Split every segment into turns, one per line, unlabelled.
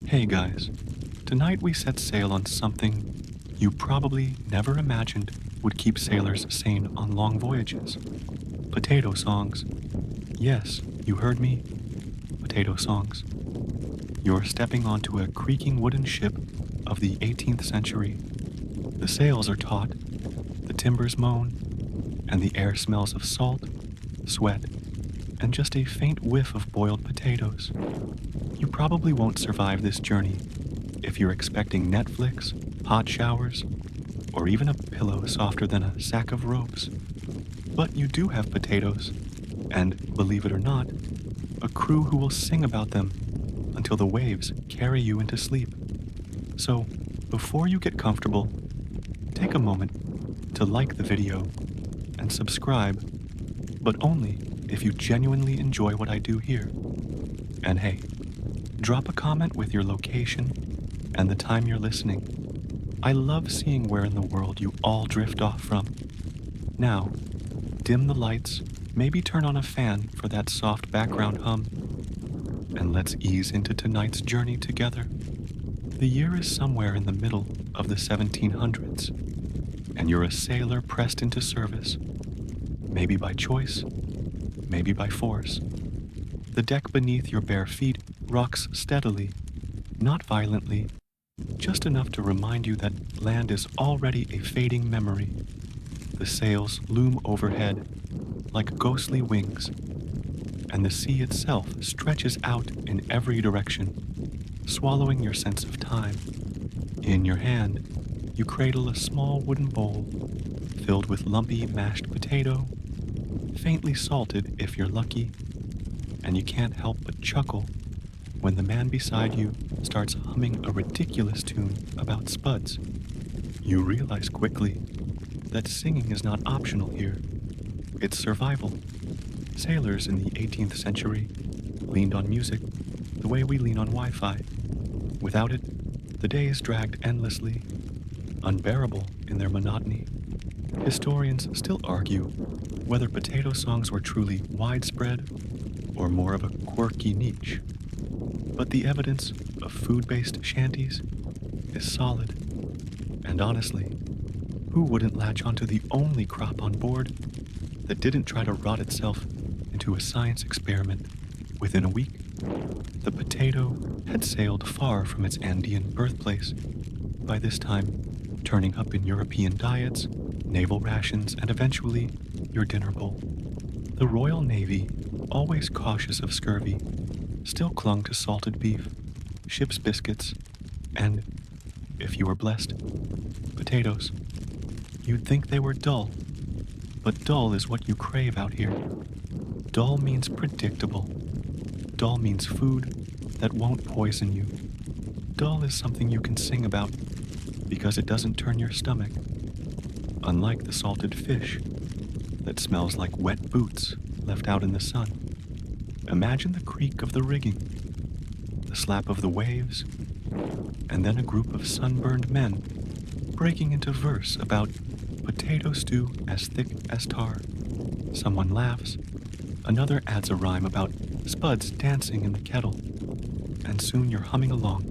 Hey guys, tonight we set sail on something you probably never imagined would keep sailors sane on long voyages. Potato songs. Yes, you heard me. Potato songs. You're stepping onto a creaking wooden ship of the 18th century. The sails are taut, the timbers moan, and the air smells of salt, sweat, and just a faint whiff of boiled potatoes. You probably won't survive this journey if you're expecting Netflix, hot showers, or even a pillow softer than a sack of ropes. But you do have potatoes, and believe it or not, a crew who will sing about them until the waves carry you into sleep. So, before you get comfortable, take a moment to like the video and subscribe, but only if you genuinely enjoy what I do here. And hey, drop a comment with your location and the time you're listening. I love seeing where in the world you all drift off from. Now, dim the lights, maybe turn on a fan for that soft background hum, and let's ease into tonight's journey together. The year is somewhere in the middle of the 1700s, and you're a sailor pressed into service, maybe by choice, maybe by force. The deck beneath your bare feet rocks steadily, not violently, just enough to remind you that land is already a fading memory. The sails loom overhead like ghostly wings, and the sea itself stretches out in every direction, swallowing your sense of time. In your hand, you cradle a small wooden bowl filled with lumpy mashed potato, faintly salted if you're lucky, and you can't help but chuckle when the man beside you starts humming a ridiculous tune about spuds. You realize quickly that singing is not optional here. It's survival. Sailors in the 18th century leaned on music the way we lean on Wi-Fi. Without it, the days dragged endlessly, unbearable in their monotony. Historians still argue whether potato songs were truly widespread or more of a quirky niche. But the evidence of food-based shanties is solid. And honestly, who wouldn't latch onto the only crop on board that didn't try to rot itself into a science experiment within a week? The potato had sailed far from its Andean birthplace, by this time turning up in European diets, naval rations, and eventually your dinner bowl. The Royal Navy, always cautious of scurvy, still clung to salted beef, ship's biscuits, and, if you were blessed, potatoes. You'd think they were dull, but dull is what you crave out here. Dull means predictable. Dull means food that won't poison you. Dull is something you can sing about because it doesn't turn your stomach, unlike the salted fish that smells like wet boots left out in the sun. Imagine the creak of the rigging, the slap of the waves, and then a group of sunburned men breaking into verse about potato stew as thick as tar. Someone laughs, another adds a rhyme about spuds dancing in the kettle, and soon you're humming along,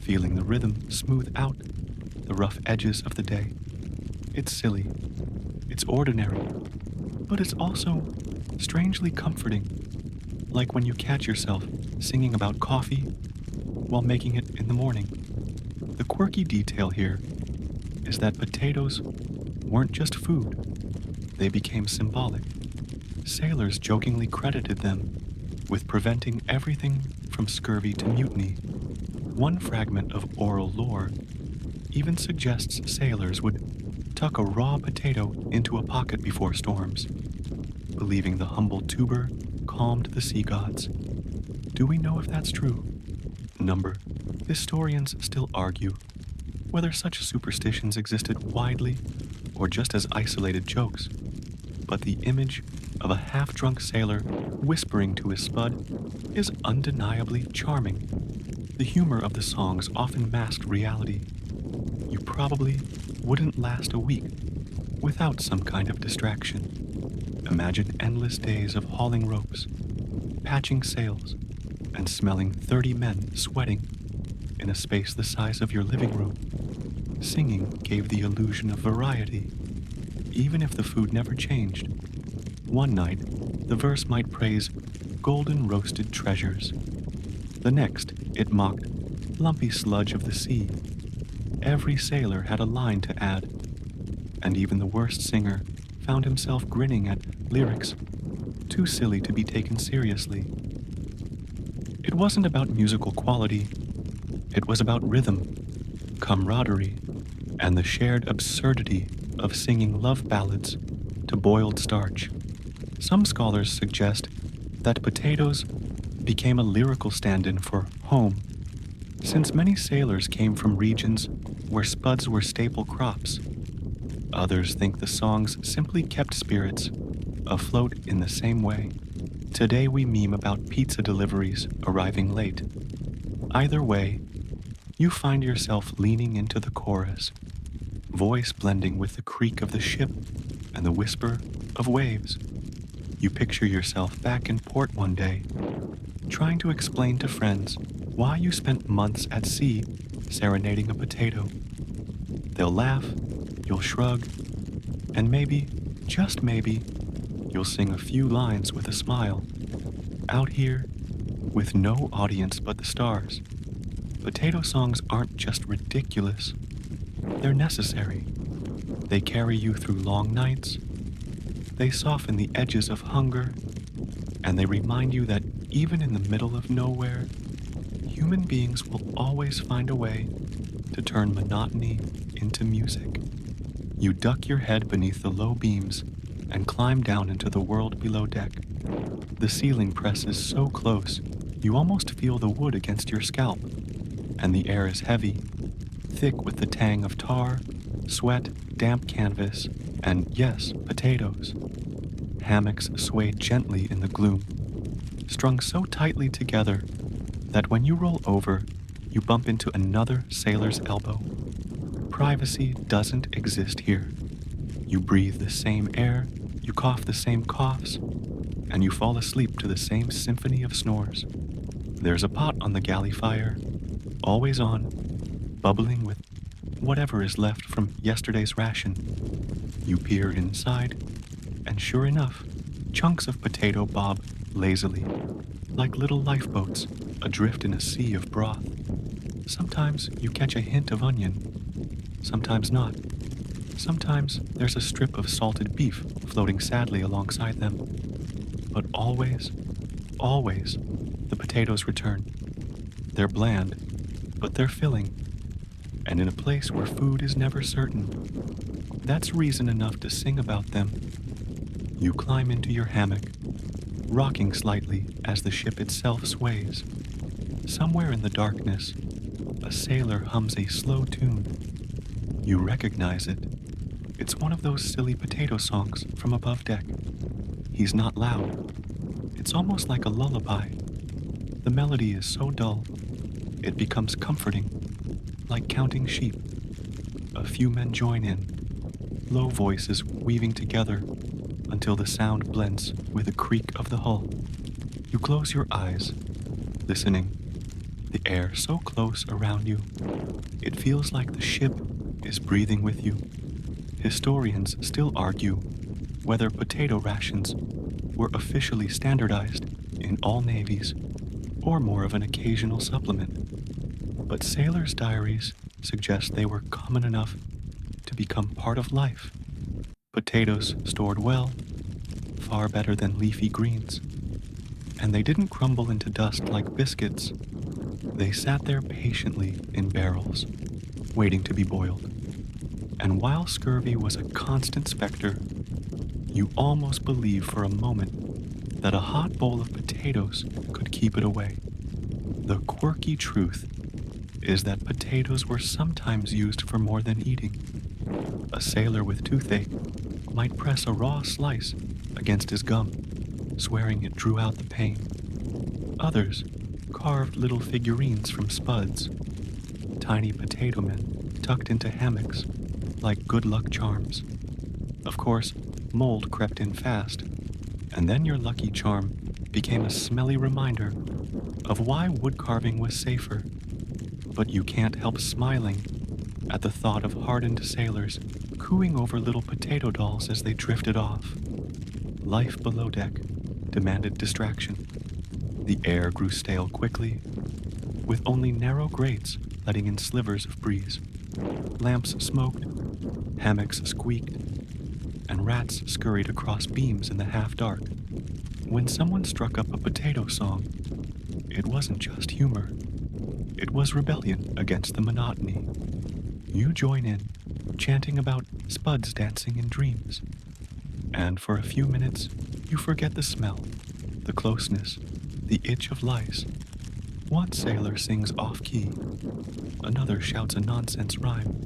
feeling the rhythm smooth out the rough edges of the day. It's silly, it's ordinary, but it's also strangely comforting, like when you catch yourself singing about coffee while making it in the morning. The quirky detail here is that potatoes weren't just food, they became symbolic. Sailors jokingly credited them with preventing everything from scurvy to mutiny. One fragment of oral lore even suggests sailors would tuck a raw potato into a pocket before storms, believing the humble tuber calmed the sea gods. Do we know if that's true? Historians still argue whether such superstitions existed widely or just as isolated jokes, but the image of a half-drunk sailor whispering to his spud is undeniably charming. The humor of the songs often masked reality. You probably wouldn't last a week without some kind of distraction. Imagine endless days of hauling ropes, patching sails, and smelling 30 men sweating in a space the size of your living room. Singing gave the illusion of variety, even if the food never changed. One night, the verse might praise golden roasted treasures. The next, it mocked lumpy sludge of the sea. Every sailor had a line to add, and even the worst singer found himself grinning at lyrics too silly to be taken seriously. It wasn't about musical quality, it was about rhythm, camaraderie, and the shared absurdity of singing love ballads to boiled starch. Some scholars suggest that potatoes became a lyrical stand-in for home, since many sailors came from regions where spuds were staple crops. Others think the songs simply kept spirits afloat in the same way. Today we meme about pizza deliveries arriving late. Either way, you find yourself leaning into the chorus, voice blending with the creak of the ship and the whisper of waves. You picture yourself back in port one day, trying to explain to friends why you spent months at sea serenading a potato. They'll laugh, you'll shrug, and maybe, just maybe, you'll sing a few lines with a smile. Out here, with no audience but the stars, potato songs aren't just ridiculous, they're necessary. They carry you through long nights, they soften the edges of hunger, and they remind you that even in the middle of nowhere, human beings will always find a way to turn monotony into music. You duck your head beneath the low beams and climb down into the world below deck. The ceiling presses so close, you almost feel the wood against your scalp, and the air is heavy, thick with the tang of tar, sweat, damp canvas, and yes, potatoes. Hammocks sway gently in the gloom, strung so tightly together that when you roll over, you bump into another sailor's elbow. Privacy doesn't exist here. You breathe the same air, you cough the same coughs, and you fall asleep to the same symphony of snores. There's a pot on the galley fire, always on, bubbling with whatever is left from yesterday's ration. You peer inside, and sure enough, chunks of potato bob lazily, like little lifeboats adrift in a sea of broth. Sometimes you catch a hint of onion, sometimes not. Sometimes there's a strip of salted beef floating sadly alongside them. But always, always, the potatoes return. They're bland, but they're filling. And in a place where food is never certain, that's reason enough to sing about them. You climb into your hammock, rocking slightly as the ship itself sways. Somewhere in the darkness, a sailor hums a slow tune. You recognize it. It's one of those silly potato songs from above deck. He's not loud. It's almost like a lullaby. The melody is so dull, it becomes comforting, like counting sheep. A few men join in, low voices weaving together until the sound blends with the creak of the hull. You close your eyes, listening. The air so close around you, it feels like the ship is breathing with you. Historians still argue whether potato rations were officially standardized in all navies or more of an occasional supplement. But sailors' diaries suggest they were common enough to become part of life. Potatoes stored well, far better than leafy greens. And they didn't crumble into dust like biscuits. They sat there patiently in barrels, waiting to be boiled. And while scurvy was a constant specter, you almost believed for a moment that a hot bowl of potatoes could keep it away. The quirky truth is that potatoes were sometimes used for more than eating. A sailor with toothache might press a raw slice against his gum, swearing it drew out the pain. Others carved little figurines from spuds, tiny potato men tucked into hammocks like good luck charms. Of course, mold crept in fast, and then your lucky charm became a smelly reminder of why wood carving was safer. But you can't help smiling at the thought of hardened sailors cooing over little potato dolls as they drifted off. Life below deck demanded distraction. The air grew stale quickly, with only narrow grates letting in slivers of breeze. Lamps smoked, hammocks squeaked, and rats scurried across beams in the half-dark. When someone struck up a potato song, it wasn't just humor. It was rebellion against the monotony. You join in, chanting about spuds dancing in dreams. And for a few minutes, you forget the smell, the closeness, the itch of lice. One sailor sings off-key, another shouts a nonsense rhyme,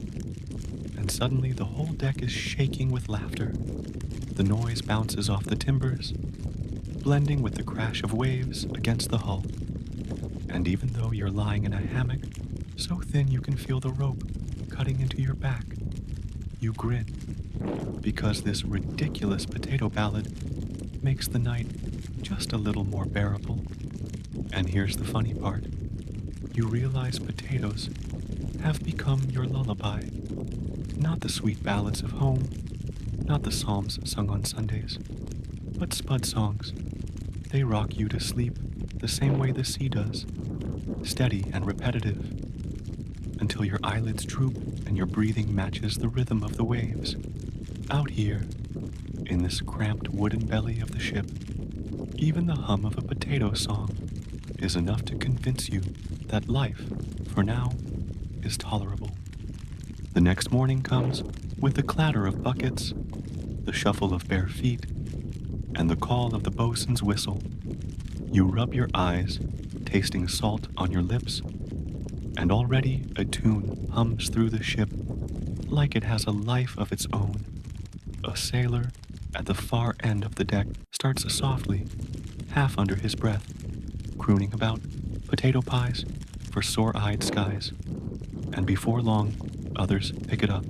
and suddenly the whole deck is shaking with laughter. The noise bounces off the timbers, blending with the crash of waves against the hull. And even though you're lying in a hammock, so thin you can feel the rope cutting into your back, you grin, because this ridiculous potato ballad makes the night just a little more bearable. And here's the funny part. You realize potatoes have become your lullaby. Not the sweet ballads of home, not the psalms sung on Sundays, but spud songs. They rock you to sleep the same way the sea does, steady and repetitive, until your eyelids droop and your breathing matches the rhythm of the waves. Out here, in this cramped wooden belly of the ship, even the hum of a potato song is enough to convince you that life, for now, is tolerable. The next morning comes with the clatter of buckets, the shuffle of bare feet, and the call of the bosun's whistle. You rub your eyes, tasting salt on your lips, and already a tune hums through the ship like it has a life of its own. A sailor at the far end of the deck starts softly, half under his breath, crooning about potato pies for sore-eyed skies. And before long, others pick it up.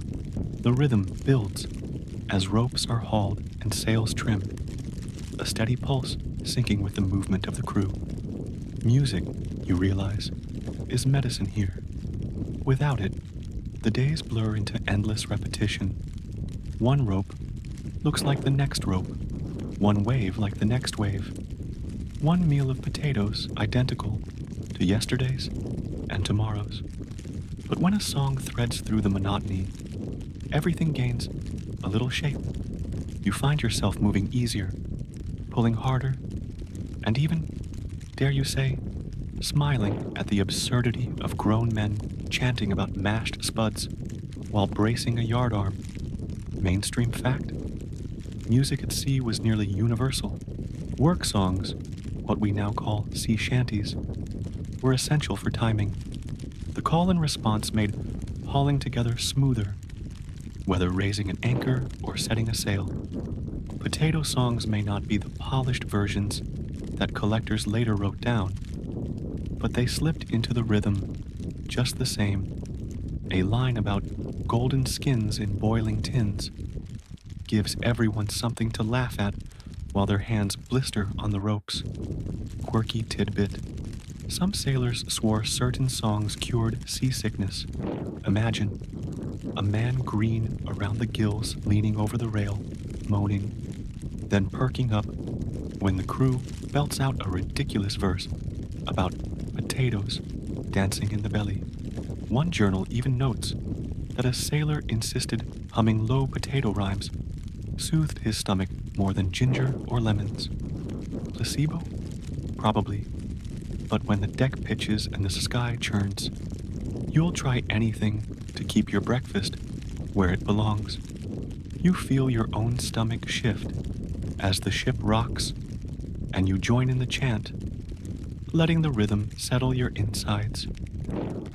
The rhythm builds as ropes are hauled and sails trimmed, a steady pulse syncing with the movement of the crew. Music, you realize, is medicine here. Without it, the days blur into endless repetition. One rope looks like the next rope, one wave like the next wave. One meal of potatoes identical to yesterday's and tomorrow's. But when a song threads through the monotony, everything gains a little shape. You find yourself moving easier, pulling harder, and even, dare you say, smiling at the absurdity of grown men chanting about mashed spuds while bracing a yardarm. Mainstream fact: music at sea was nearly universal. Work songs, what we now call sea shanties, were essential for timing. The call and response made hauling together smoother, whether raising an anchor or setting a sail. Potato songs may not be the polished versions that collectors later wrote down, but they slipped into the rhythm just the same. A line about golden skins in boiling tins gives everyone something to laugh at while their hands blister on the ropes. Quirky tidbit: some sailors swore certain songs cured seasickness. Imagine a man green around the gills leaning over the rail, moaning, then perking up when the crew belts out a ridiculous verse about potatoes dancing in the belly. One journal even notes that a sailor insisted humming low potato rhymes soothed his stomach more than ginger or lemons. Placebo? Probably. But when the deck pitches and the sky churns, you'll try anything to keep your breakfast where it belongs. You feel your own stomach shift as the ship rocks, and you join in the chant, letting the rhythm settle your insides.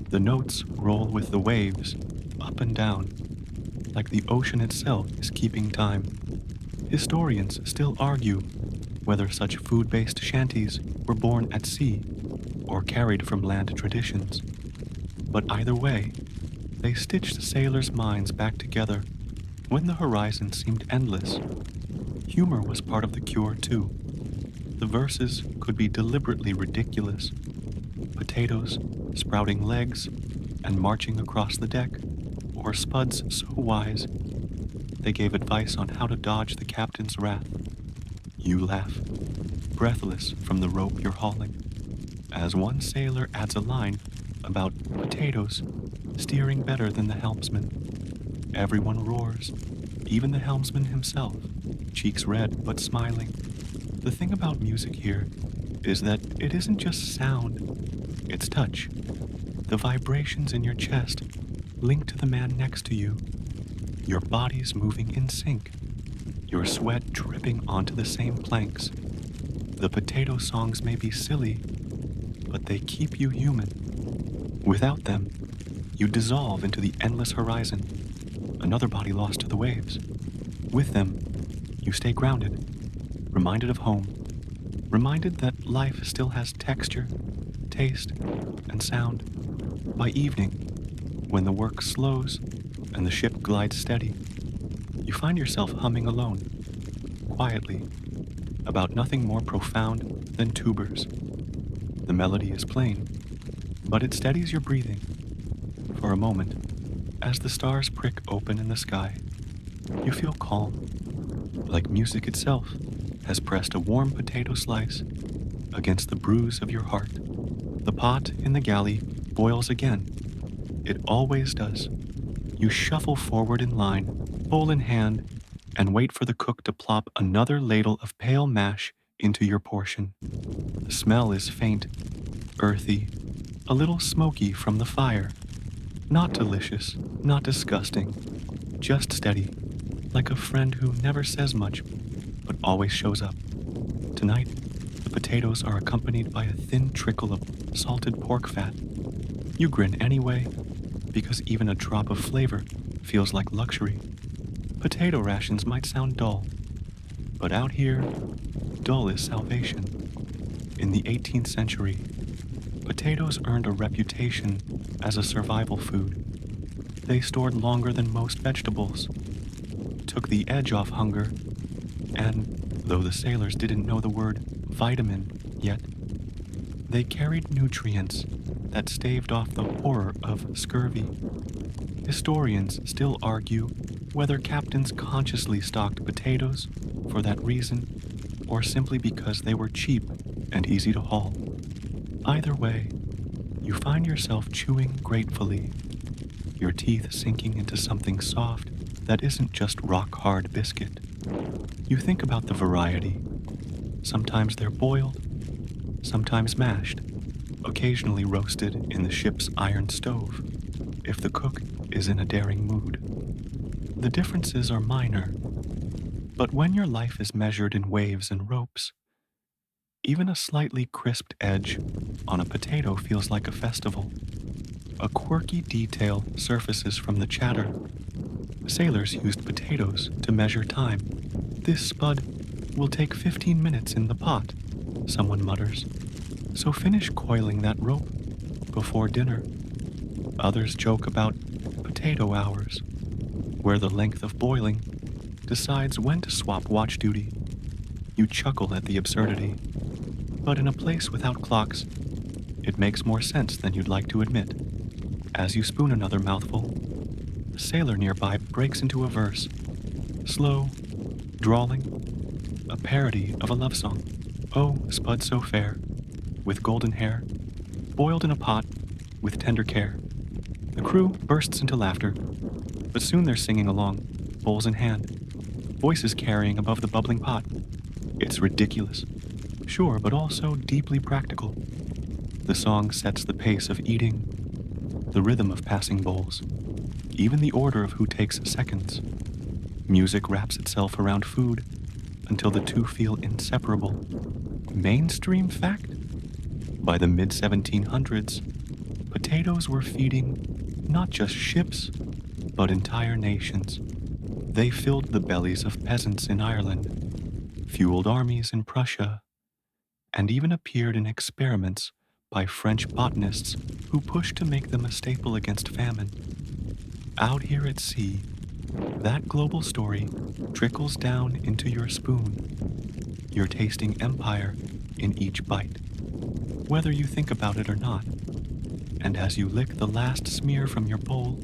The notes roll with the waves, up and down, like the ocean itself is keeping time. Historians still argue whether such food-based shanties were born at sea or carried from land traditions. But either way, they stitched sailors' minds back together when the horizon seemed endless. Humor was part of the cure, too. The verses could be deliberately ridiculous. Potatoes, sprouting legs, and marching across the deck, or spuds so wise they gave advice on how to dodge the captain's wrath. You laugh, breathless from the rope you're hauling, as one sailor adds a line about potatoes steering better than the helmsman. Everyone roars, even the helmsman himself, cheeks red but smiling. The thing about music here is that it isn't just sound, it's touch. The vibrations in your chest link to the man next to you, your bodies moving in sync, your sweat dripping onto the same planks. The potato songs may be silly, but they keep you human. Without them, you dissolve into the endless horizon, another body lost to the waves. With them, you stay grounded, reminded of home, reminded that life still has texture, taste, and sound. By evening, when the work slows and the ship glides steady, you find yourself humming alone, quietly, about nothing more profound than tubers. The melody is plain, but it steadies your breathing. For a moment, as the stars prick open in the sky, you feel calm, like music itself has pressed a warm potato slice against the bruise of your heart. The pot in the galley boils again. It always does. You shuffle forward in line, bowl in hand, and wait for the cook to plop another ladle of pale mash into your portion. The smell is faint, earthy, a little smoky from the fire. Not delicious, not disgusting, just steady, like a friend who never says much, but always shows up. Tonight, the potatoes are accompanied by a thin trickle of salted pork fat. You grin anyway, because even a drop of flavor feels like luxury. Potato rations might sound dull, but out here, dull is salvation. In the 18th century, potatoes earned a reputation as a survival food. They stored longer than most vegetables, took the edge off hunger, and, though the sailors didn't know the word vitamin yet, they carried nutrients that staved off the horror of scurvy. Historians still argue whether captains consciously stocked potatoes for that reason or simply because they were cheap and easy to haul. Either way, you find yourself chewing gratefully, your teeth sinking into something soft that isn't just rock-hard biscuit. You think about the variety. Sometimes they're boiled, sometimes mashed, occasionally roasted in the ship's iron stove, if the cook is in a daring mood. The differences are minor, but when your life is measured in waves and ropes, even a slightly crisped edge on a potato feels like a festival. A quirky detail surfaces from the chatter. Sailors used potatoes to measure time. This spud will take 15 minutes in the pot, someone mutters. So finish coiling that rope before dinner. Others joke about potato hours, where the length of boiling decides when to swap watch duty. You chuckle at the absurdity, but in a place without clocks, it makes more sense than you'd like to admit. As you spoon another mouthful, a sailor nearby breaks into a verse, slow, drawling, a parody of a love song. Oh, spud so fair, with golden hair, boiled in a pot with tender care. The crew bursts into laughter, but soon they're singing along, bowls in hand, voices carrying above the bubbling pot. It's ridiculous, sure, but also deeply practical. The song sets the pace of eating, the rhythm of passing bowls, even the order of who takes seconds. Music wraps itself around food until the two feel inseparable. Mainstream fact? By the mid-1700s, potatoes were feeding not just ships, but entire nations. They filled the bellies of peasants in Ireland, fueled armies in Prussia, and even appeared in experiments by French botanists who pushed to make them a staple against famine. Out here at sea, that global story trickles down into your spoon. You're tasting empire in each bite, whether you think about it or not. And as you lick the last smear from your bowl,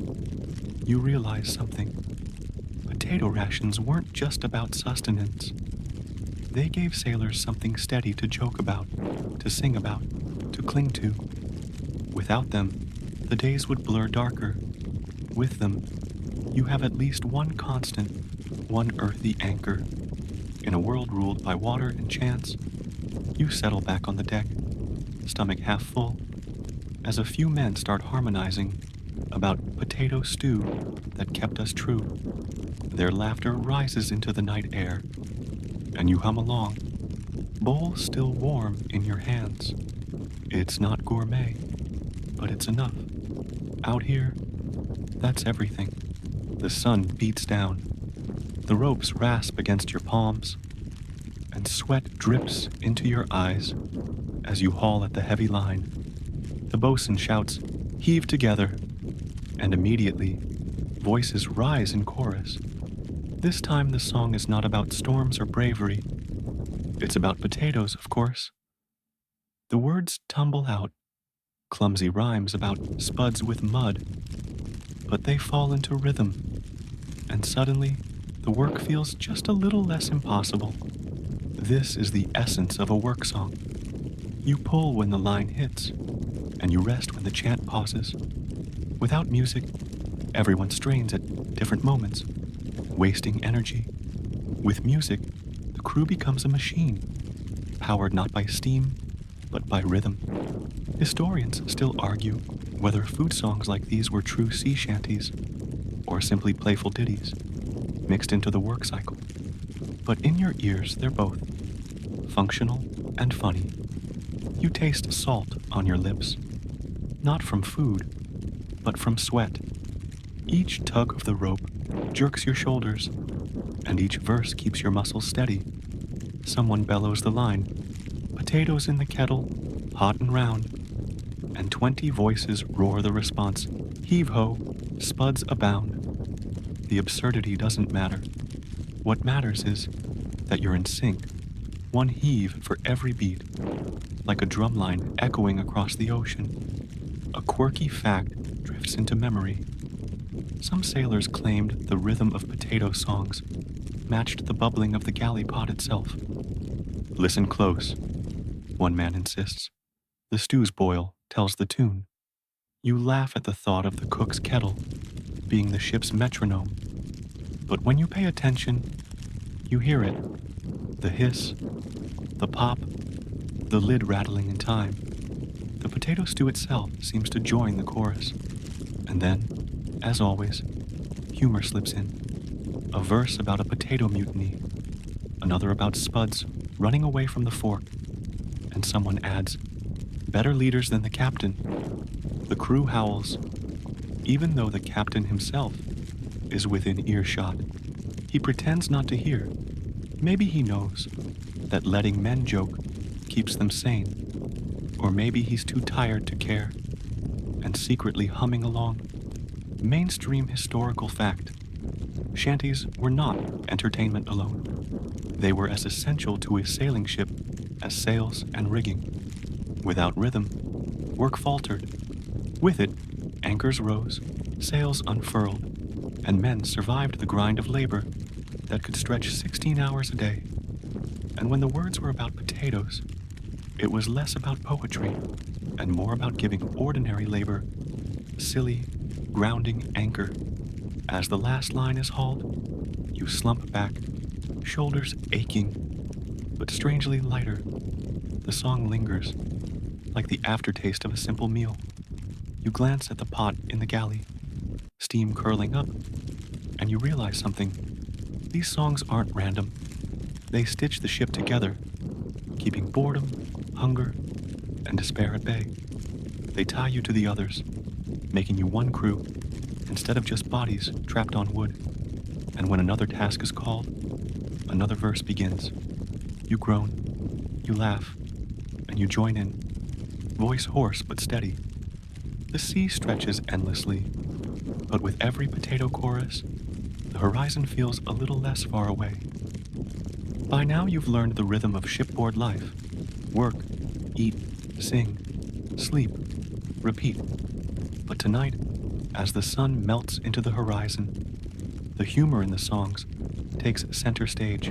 you realize something. Potato rations weren't just about sustenance. They gave sailors something steady to joke about, to sing about, to cling to. Without them, the days would blur darker. With them, you have at least one constant, one earthy anchor. In a world ruled by water and chance, you settle back on the deck, stomach half full, as a few men start harmonizing about potato stew that kept us true. Their laughter rises into the night air, and you hum along, bowl still warm in your hands. It's not gourmet, but it's enough. Out here, that's everything. The sun beats down, the ropes rasp against your palms, and sweat drips into your eyes as you haul at the heavy line. The bosun shouts, "Heave together," and immediately, voices rise in chorus. This time the song is not about storms or bravery. It's about potatoes, of course. The words tumble out, clumsy rhymes about spuds with mud, but they fall into rhythm, and suddenly, the work feels just a little less impossible. This is the essence of a work song. You pull when the line hits, and you rest when the chant pauses. Without music, everyone strains at different moments, wasting energy. With music, the crew becomes a machine, powered not by steam, but by rhythm. Historians still argue whether food songs like these were true sea shanties, or simply playful ditties, mixed into the work cycle. But in your ears, they're both functional and funny. You taste salt on your lips, not from food, but from sweat. Each tug of the rope jerks your shoulders, and each verse keeps your muscles steady. Someone bellows the line, "Potatoes in the kettle, hot and round," and 20 voices roar the response, "Heave-ho, spuds abound." The absurdity doesn't matter. What matters is that you're in sync, one heave for every beat, like a drumline echoing across the ocean. A quirky fact drifts into memory. Some sailors claimed the rhythm of potato songs matched the bubbling of the galley pot itself. "Listen close," one man insists. "The stew's boil tells the tune." You laugh at the thought of the cook's kettle being the ship's metronome. But when you pay attention, you hear it. The hiss, the pop, the lid rattling in time. The potato stew itself seems to join the chorus. And then, as always, humor slips in. A verse about a potato mutiny, another about spuds running away from the fork, and someone adds, "Better leaders than the captain." The crew howls, even though the captain himself is within earshot. He pretends not to hear. Maybe he knows that letting men joke keeps them sane. Or maybe he's too tired to care, and secretly humming along. Mainstream historical fact. Shanties were not entertainment alone. They were as essential to a sailing ship as sails and rigging. Without rhythm, work faltered. With it, anchors rose, sails unfurled, and men survived the grind of labor that could stretch 16 hours a day. And when the words were about potatoes, it was less about poetry and more about giving ordinary labor a silly, grounding anchor. As the last line is hauled, you slump back, shoulders aching, but strangely lighter. The song lingers, like the aftertaste of a simple meal. You glance at the pot in the galley, steam curling up, and you realize something. These songs aren't random. They stitch the ship together, keeping boredom, hunger, and despair at bay. They tie you to the others, making you one crew, instead of just bodies trapped on wood. And when another task is called, another verse begins. You groan, you laugh, and you join in, voice hoarse but steady. The sea stretches endlessly, but with every potato chorus, the horizon feels a little less far away. By now you've learned the rhythm of shipboard life. Work, eat, sing, sleep, repeat. But tonight, as the sun melts into the horizon, the humor in the songs takes center stage.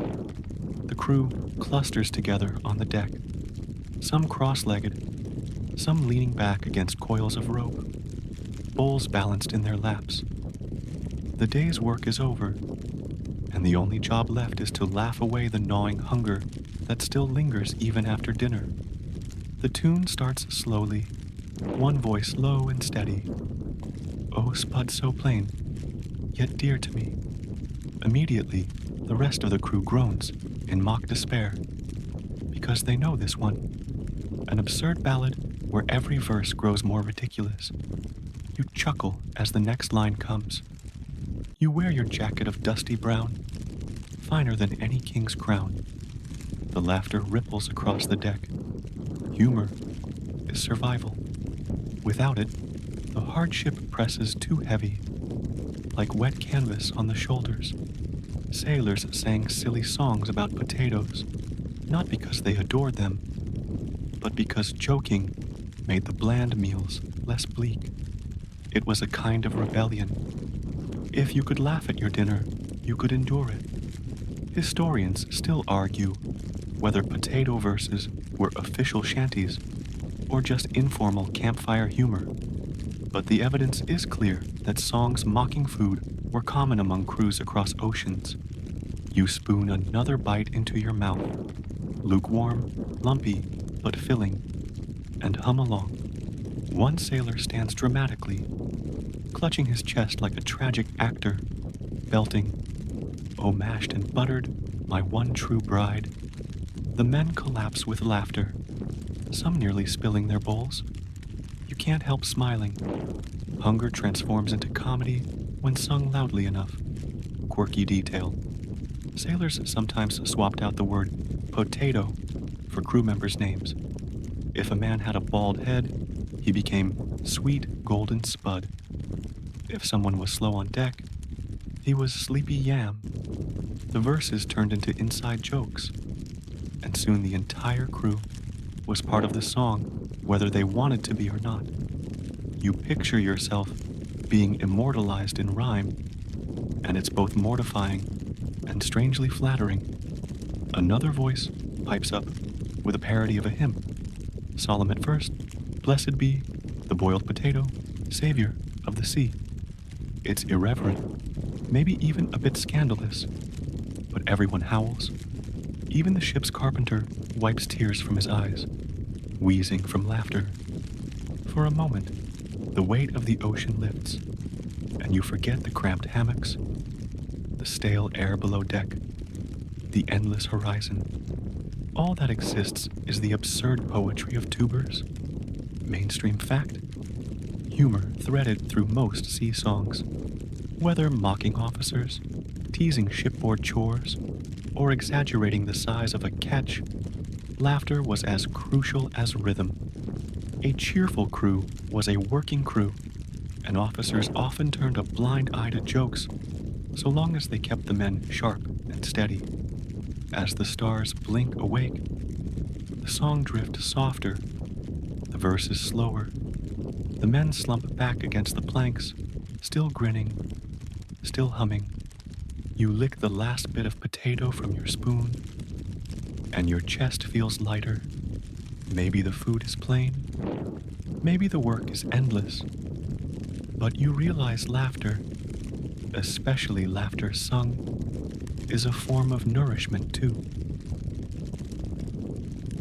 The crew clusters together on the deck, some cross-legged, some leaning back against coils of rope, bowls balanced in their laps. The day's work is over, and the only job left is to laugh away the gnawing hunger that still lingers even after dinner. The tune starts slowly, one voice low and steady. Oh, spud so plain, yet dear to me. Immediately, the rest of the crew groans in mock despair, because they know this one. An absurd ballad where every verse grows more ridiculous. You chuckle as the next line comes. You wear your jacket of dusty brown, finer than any king's crown. The laughter ripples across the deck. Humor is survival. Without it, the hardship presses too heavy, like wet canvas on the shoulders. Sailors sang silly songs about potatoes, not because they adored them, but because joking made the bland meals less bleak. It was a kind of rebellion. If you could laugh at your dinner, you could endure it. Historians still argue whether potato verses were official shanties or just informal campfire humor. But the evidence is clear that songs mocking food were common among crews across oceans. You spoon another bite into your mouth, lukewarm, lumpy, but filling, and hum along. One sailor stands dramatically, clutching his chest like a tragic actor, belting, "Oh, mashed and buttered, my one true bride." The men collapse with laughter, some nearly spilling their bowls. You can't help smiling. Hunger transforms into comedy when sung loudly enough. Quirky detail. Sailors sometimes swapped out the word potato for crew members' names. If a man had a bald head, he became Sweet Golden Spud. If someone was slow on deck, he was Sleepy Yam. The verses turned into inside jokes, and soon the entire crew was part of the song, whether they wanted to be or not. You picture yourself being immortalized in rhyme, and it's both mortifying and strangely flattering. Another voice pipes up with a parody of a hymn. Solemn at first, blessed be the boiled potato, savior of the sea. It's irreverent, maybe even a bit scandalous, but everyone howls. Even the ship's carpenter wipes tears from his eyes, wheezing from laughter. For a moment, the weight of the ocean lifts, and you forget the cramped hammocks, the stale air below deck, the endless horizon. All that exists is the absurd poetry of tubers, mainstream fact, humor threaded through most sea songs. Whether mocking officers, teasing shipboard chores, or exaggerating the size of a catch, laughter was as crucial as rhythm. A cheerful crew was a working crew, and officers often turned a blind eye to jokes, so long as they kept the men sharp and steady. As the stars blink awake, the song drifts softer, the verses slower. The men slump back against the planks, still grinning, still humming. You lick the last bit of potato from your spoon, and your chest feels lighter. Maybe the food is plain, maybe the work is endless, but you realize laughter, especially laughter sung, is a form of nourishment too.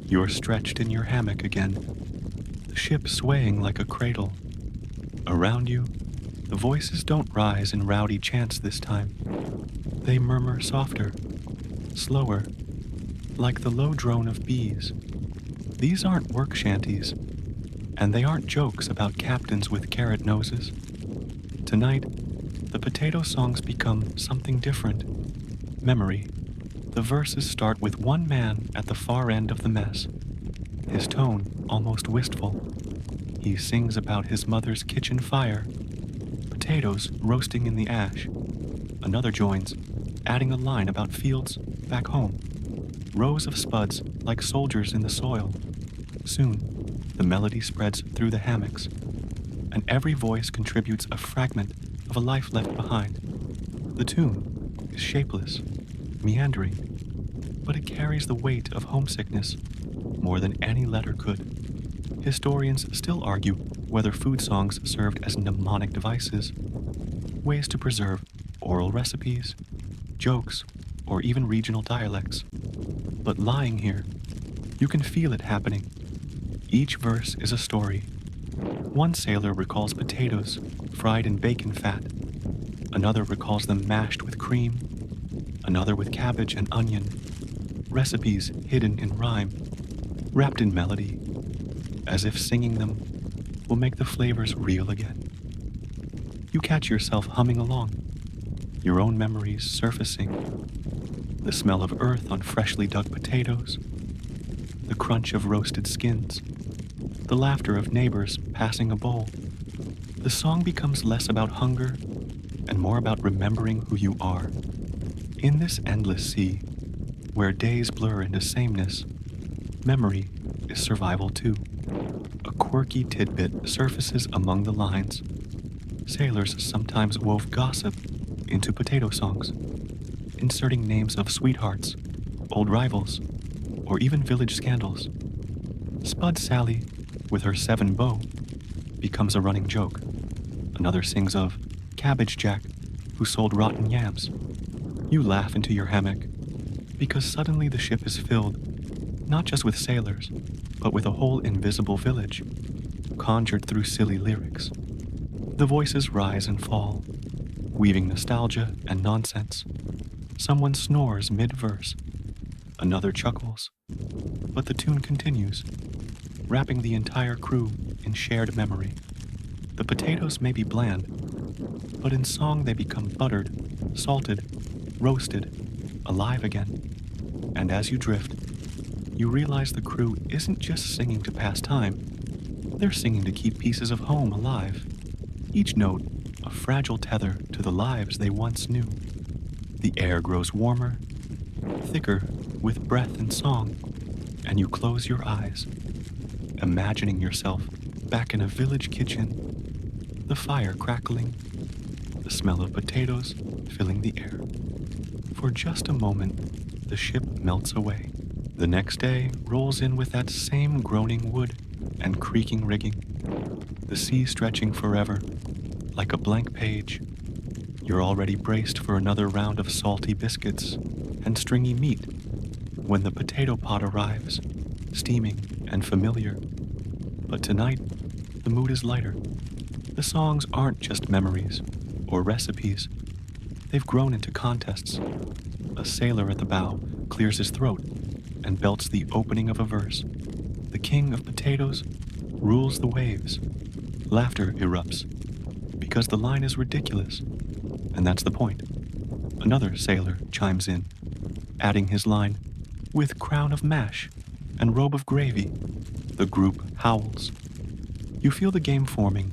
You're stretched in your hammock again, the ship swaying like a cradle. Around you, the voices don't rise in rowdy chants this time. They murmur softer, slower, like the low drone of bees. These aren't work shanties, and they aren't jokes about captains with carrot noses. Tonight, the potato songs become something different. Memory. The verses start with one man at the far end of the mess, his tone almost wistful. He sings about his mother's kitchen fire, potatoes roasting in the ash. Another joins, adding a line about fields back home, rows of spuds like soldiers in the soil. Soon, the melody spreads through the hammocks. and every voice contributes a fragment of a life left behind. The tune is shapeless, meandering, but it carries the weight of homesickness more than any letter could. Historians still argue whether food songs served as mnemonic devices, ways to preserve oral recipes, jokes, or even regional dialects. But lying here, you can feel it happening. Each verse is a story. One sailor recalls potatoes fried in bacon fat. Another recalls them mashed with cream. Another with cabbage and onion. Recipes hidden in rhyme, wrapped in melody, as if singing them will make the flavors real again. You catch yourself humming along, your own memories surfacing. The smell of earth on freshly dug potatoes, the crunch of roasted skins, the laughter of neighbors passing a bowl. The song becomes less about hunger and more about remembering who you are. In this endless sea, where days blur into sameness, memory is survival too. A quirky tidbit surfaces among the lines. Sailors sometimes wove gossip into potato songs, inserting names of sweethearts, old rivals, or even village scandals. Spud Sally, with her 7 beaux, becomes a running joke. Another sings of Cabbage Jack, who sold rotten yams. You laugh into your hammock, because suddenly the ship is filled, not just with sailors, but with a whole invisible village, conjured through silly lyrics. The voices rise and fall, weaving nostalgia and nonsense. Someone snores mid-verse, another chuckles, but the tune continues, wrapping the entire crew in shared memory. The potatoes may be bland, but in song they become buttered, salted, roasted, alive again. And as you drift, you realize the crew isn't just singing to pass time, they're singing to keep pieces of home alive. Each note a fragile tether to the lives they once knew. The air grows warmer, thicker with breath and song, and you close your eyes, imagining yourself back in a village kitchen, the fire crackling, the smell of potatoes filling the air. For just a moment, the ship melts away. The next day rolls in with that same groaning wood and creaking rigging, the sea stretching forever, like a blank page. You're already braced for another round of salty biscuits and stringy meat when the potato pot arrives, steaming and familiar. But tonight, the mood is lighter. The songs aren't just memories or recipes. They've grown into contests. A sailor at the bow clears his throat and belts the opening of a verse. The king of potatoes rules the waves. Laughter erupts because the line is ridiculous, and that's the point. Another sailor chimes in, adding his line, "With crown of mash and robe of gravy." The group howls. You feel the game forming.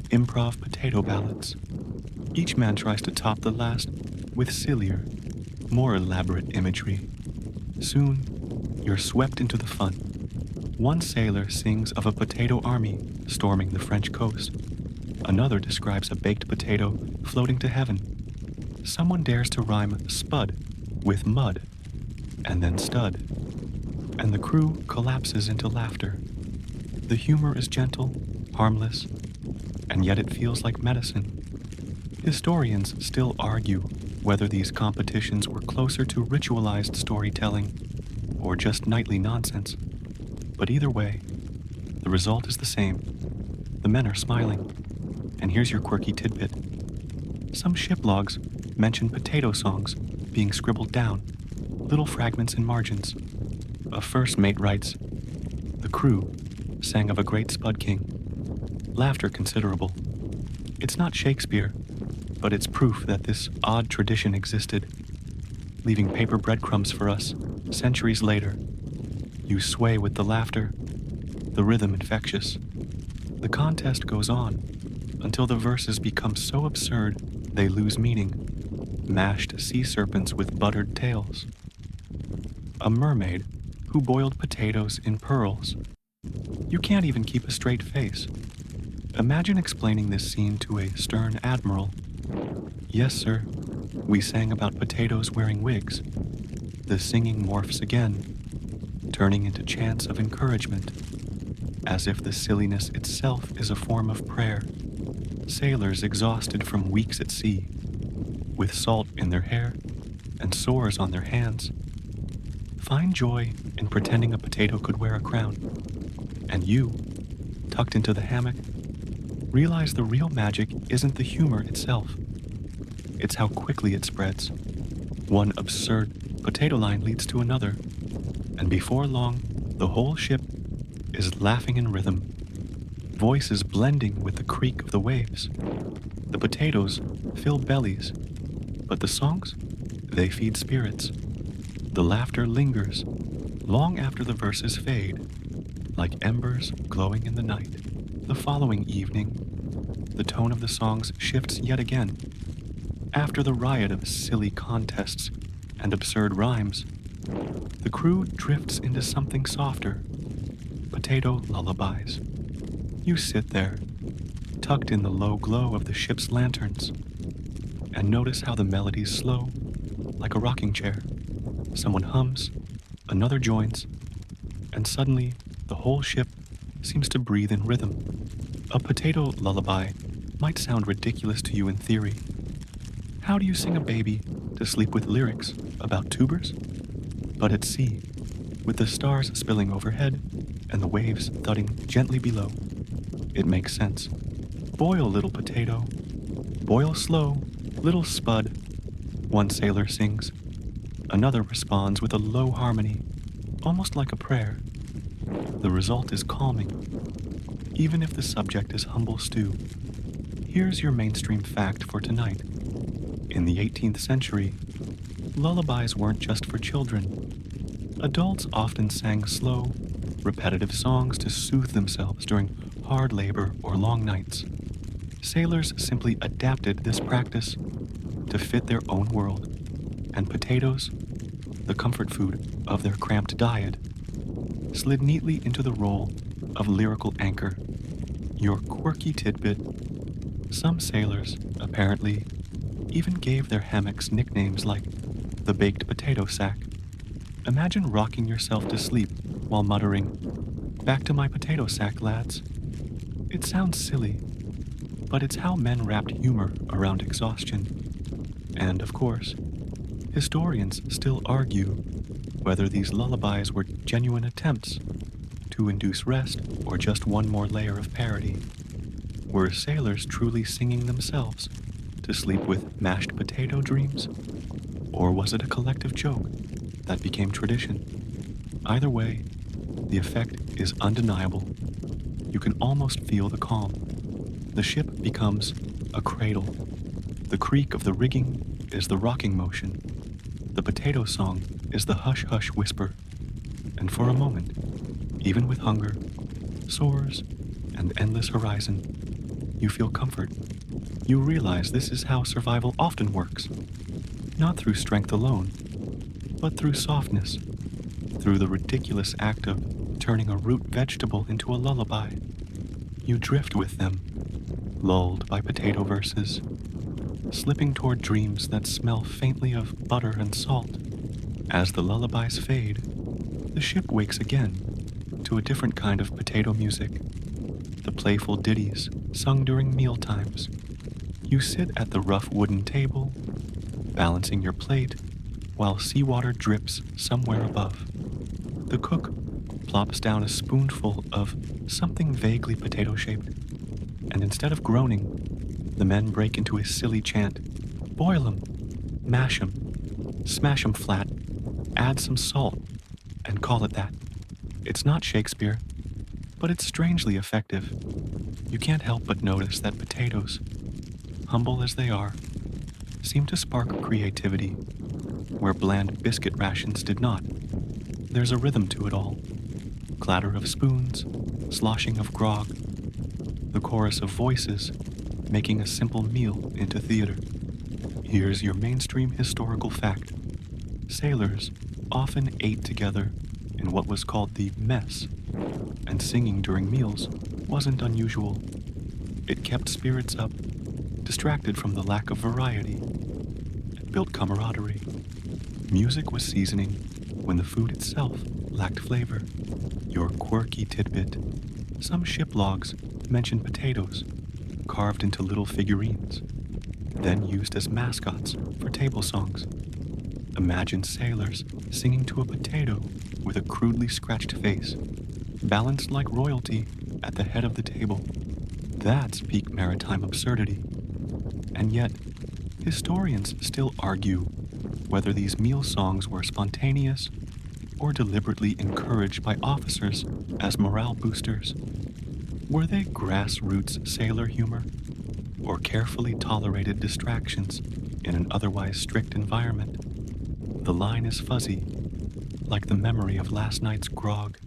Improv potato ballads. Each man tries to top the last with sillier, more elaborate imagery. Soon, you're swept into the fun. One sailor sings of a potato army storming the French coast. Another describes a baked potato floating to heaven. Someone dares to rhyme spud with mud, and then stud. And the crew collapses into laughter. The humor is gentle, harmless, and yet it feels like medicine. Historians still argue whether these competitions were closer to ritualized storytelling or just nightly nonsense. But either way, the result is the same. The men are smiling. And here's your quirky tidbit. Some ship logs mention potato songs being scribbled down, little fragments in margins. A first mate writes, "The crew sang of a great spud king." Laughter considerable. It's not Shakespeare, but it's proof that this odd tradition existed, leaving paper breadcrumbs for us centuries later. You sway with the laughter, the rhythm infectious. The contest goes on until the verses become so absurd they lose meaning. Mashed sea serpents with buttered tails. A mermaid who boiled potatoes in pearls. You can't even keep a straight face. Imagine explaining this scene to a stern admiral. Yes, sir, we sang about potatoes wearing wigs. The singing morphs again, turning into chants of encouragement, as if the silliness itself is a form of prayer. Sailors exhausted from weeks at sea, with salt in their hair and sores on their hands, find joy in pretending a potato could wear a crown. And you, tucked into the hammock, realize the real magic isn't the humor itself. It's how quickly it spreads. One absurd potato line leads to another, and before long, the whole ship is laughing in rhythm, voices blending with the creak of the waves. The potatoes fill bellies, but the songs, they feed spirits. The laughter lingers long after the verses fade, like embers glowing in the night. The following evening, the tone of the songs shifts yet again. After the riot of silly contests and absurd rhymes, the crew drifts into something softer, potato lullabies. You sit there, tucked in the low glow of the ship's lanterns, and notice how the melodies slow, like a rocking chair. Someone hums, another joins, and suddenly the whole ship seems to breathe in rhythm. A potato lullaby might sound ridiculous to you in theory. How do you sing a baby to sleep with lyrics about tubers? But at sea, with the stars spilling overhead and the waves thudding gently below, it makes sense. Boil, little potato. Boil slow, little spud. One sailor sings. Another responds with a low harmony, almost like a prayer. The result is calming, even if the subject is humble stew. Here's your mainstream fact for tonight. In the 18th century, lullabies weren't just for children. Adults often sang slow, repetitive songs to soothe themselves during hard labor or long nights. Sailors simply adapted this practice to fit their own world, and potatoes, the comfort food of their cramped diet, slid neatly into the role of lyrical anchor. Your quirky tidbit. Some sailors, apparently, even gave their hammocks nicknames like the baked potato sack. Imagine rocking yourself to sleep while muttering, "Back to my potato sack, lads." It sounds silly, but it's how men wrapped humor around exhaustion. And of course, historians still argue whether these lullabies were genuine attempts to induce rest or just one more layer of parody. Were sailors truly singing themselves to sleep with mashed potato dreams? Or was it a collective joke that became tradition? Either way, the effect is undeniable. You can almost feel the calm. The ship becomes a cradle. The creak of the rigging is the rocking motion. The potato song is the hush-hush whisper. And for a moment, even with hunger, sores, and endless horizon, you feel comfort. You realize this is how survival often works. Not through strength alone, but through softness, through the ridiculous act of turning a root vegetable into a lullaby. You drift with them, lulled by potato verses, slipping toward dreams that smell faintly of butter and salt. As the lullabies fade, the ship wakes again to a different kind of potato music, the playful ditties sung during meal times. You sit at the rough wooden table, balancing your plate while seawater drips somewhere above. The cook plops down a spoonful of something vaguely potato-shaped, and instead of groaning, the men break into a silly chant. Boil 'em, mash 'em, smash 'em flat, add some salt, and call it that. It's not Shakespeare, but it's strangely effective. You can't help but notice that potatoes, humble as they are, seem to spark creativity where bland biscuit rations did not. There's a rhythm to it all. Clatter of spoons, sloshing of grog, the chorus of voices making a simple meal into theater. Here's your mainstream historical fact. Sailors often ate together in what was called the mess, and singing during meals wasn't unusual. It kept spirits up, distracted from the lack of variety, and built camaraderie. Music was seasoning when the food itself lacked flavor. Your quirky tidbit. Some ship logs mention potatoes, carved into little figurines, then used as mascots for table songs. Imagine sailors singing to a potato with a crudely scratched face, balanced like royalty at the head of the table. That's peak maritime absurdity. And yet, historians still argue whether these meal songs were spontaneous or deliberately encouraged by officers as morale boosters. Were they grassroots sailor humor, or carefully tolerated distractions in an otherwise strict environment? The line is fuzzy, like the memory of last night's grog.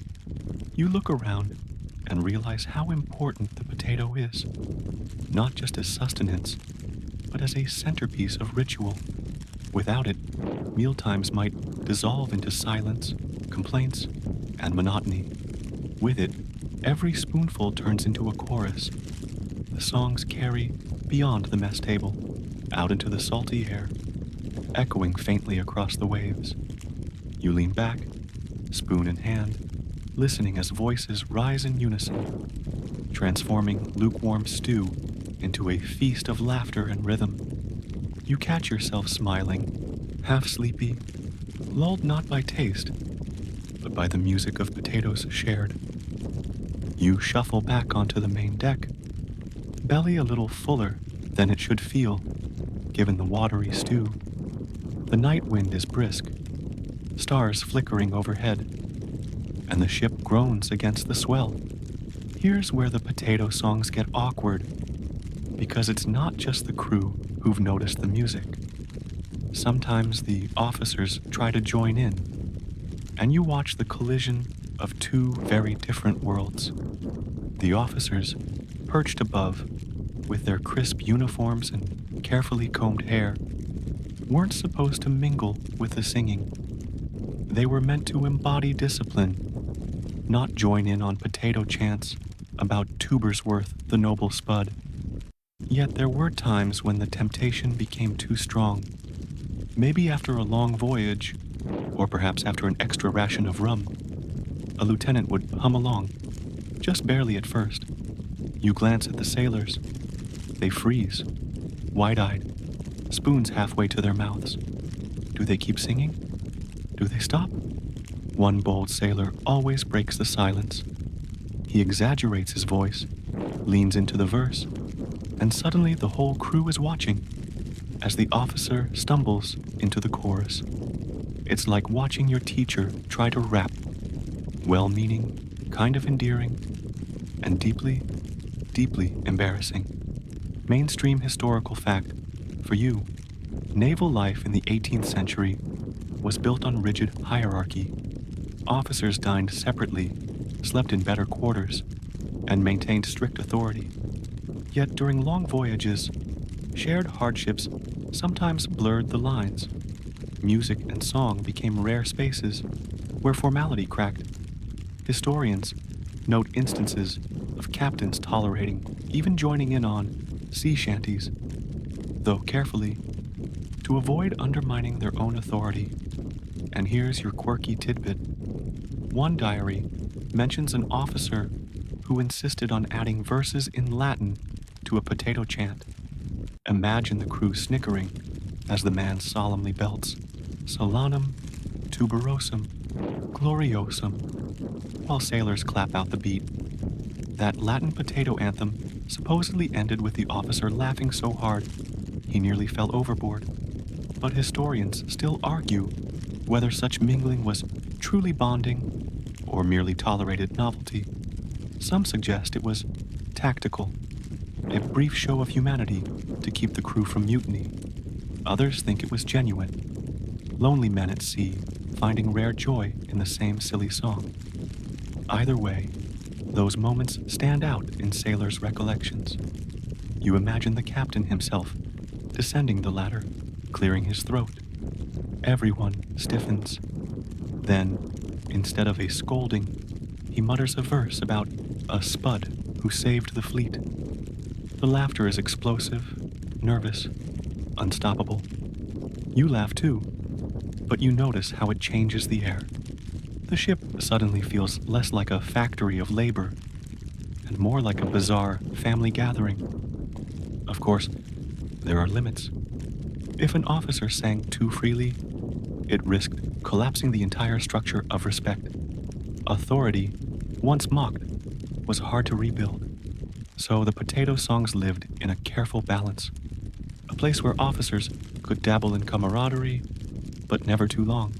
You look around and realize how important the potato is, not just as sustenance, but as a centerpiece of ritual. Without it, mealtimes might dissolve into silence, complaints, and monotony. With it, every spoonful turns into a chorus. The songs carry beyond the mess table, out into the salty air, echoing faintly across the waves. You lean back, spoon in hand, listening as voices rise in unison, transforming lukewarm stew into a feast of laughter and rhythm. You catch yourself smiling, half sleepy, lulled not by taste, but by the music of potatoes shared. You shuffle back onto the main deck, belly a little fuller than it should feel, given the watery stew. The night wind is brisk, stars flickering overhead, and the ship groans against the swell. Here's where the potato songs get awkward, because it's not just the crew who've noticed the music. Sometimes the officers try to join in, and you watch the collision of two very different worlds. The officers, perched above, with their crisp uniforms and carefully combed hair, weren't supposed to mingle with the singing. They were meant to embody discipline, not join in on potato chants about tubers worth the noble spud. Yet there were times when the temptation became too strong. Maybe after a long voyage, or perhaps after an extra ration of rum, a lieutenant would hum along, just barely at first. You glance at the sailors. They freeze, wide-eyed, spoons halfway to their mouths. Do they keep singing? Do they stop? One bold sailor always breaks the silence. He exaggerates his voice, leans into the verse, and suddenly the whole crew is watching as the officer stumbles into the chorus. It's like watching your teacher try to rap, well-meaning, kind of endearing, and deeply, deeply embarrassing. Mainstream historical fact for you: naval life in the 18th century was built on rigid hierarchy. Officers dined separately, slept in better quarters, and maintained strict authority. Yet during long voyages, shared hardships sometimes blurred the lines. Music and song became rare spaces where formality cracked. Historians note instances of captains tolerating, even joining in on, sea shanties, though carefully, to avoid undermining their own authority. And here's your quirky tidbit. One diary mentions an officer who insisted on adding verses in Latin to a potato chant. Imagine the crew snickering as the man solemnly belts Solanum tuberosum gloriosum, while sailors clap out the beat. That Latin potato anthem supposedly ended with the officer laughing so hard he nearly fell overboard. But historians still argue whether such mingling was truly bonding or merely tolerated novelty. Some suggest it was tactical, a brief show of humanity to keep the crew from mutiny. Others think it was genuine, lonely men at sea finding rare joy in the same silly song. Either way, those moments stand out in sailors' recollections. You imagine the captain himself descending the ladder, clearing his throat. Everyone stiffens. Then, instead of a scolding, he mutters a verse about a spud who saved the fleet. The laughter is explosive, nervous, unstoppable. You laugh too, but you notice how it changes the air. The ship suddenly feels less like a factory of labor and more like a bizarre family gathering. Of course, there are limits. If an officer sang too freely, it risked collapsing the entire structure of respect. Authority, once mocked, was hard to rebuild. So the potato songs lived in a careful balance, a place where officers could dabble in camaraderie, but never too long.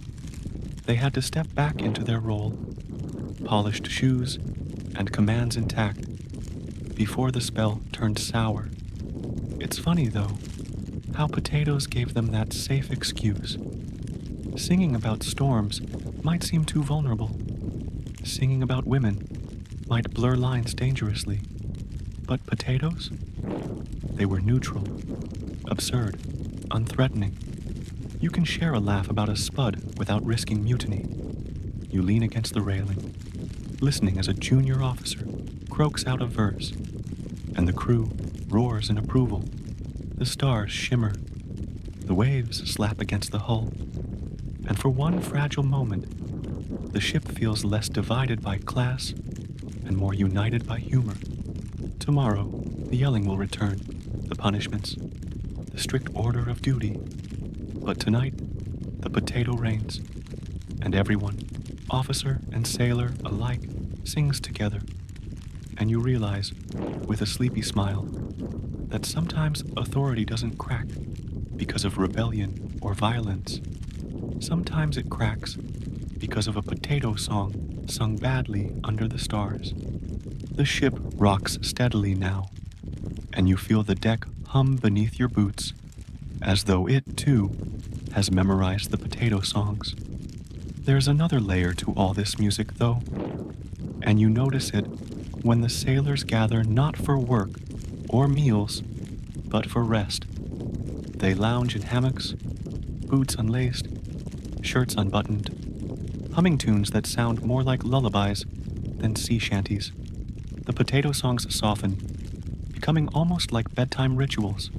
They had to step back into their role, polished shoes and commands intact, before the spell turned sour. It's funny, though, how potatoes gave them that safe excuse. Singing about storms might seem too vulnerable. Singing about women might blur lines dangerously. But potatoes? They were neutral, absurd, unthreatening. You can share a laugh about a spud without risking mutiny. You lean against the railing, listening as a junior officer croaks out a verse, and the crew roars in approval. The stars shimmer, the waves slap against the hull, and for one fragile moment, the ship feels less divided by class and more united by humor. Tomorrow, the yelling will return, the punishments, the strict order of duty. But tonight, the potato reigns, and everyone, officer and sailor alike, sings together. And you realize, with a sleepy smile, that sometimes authority doesn't crack because of rebellion or violence. Sometimes it cracks because of a potato song sung badly under the stars. The ship rocks steadily now, and you feel the deck hum beneath your boots, as though it, too, has memorized the potato songs. There's another layer to all this music, though, and you notice it when the sailors gather not for work or meals, but for rest. They lounge in hammocks, boots unlaced, shirts unbuttoned, humming tunes that sound more like lullabies than sea shanties. The potato songs soften, becoming almost like bedtime rituals.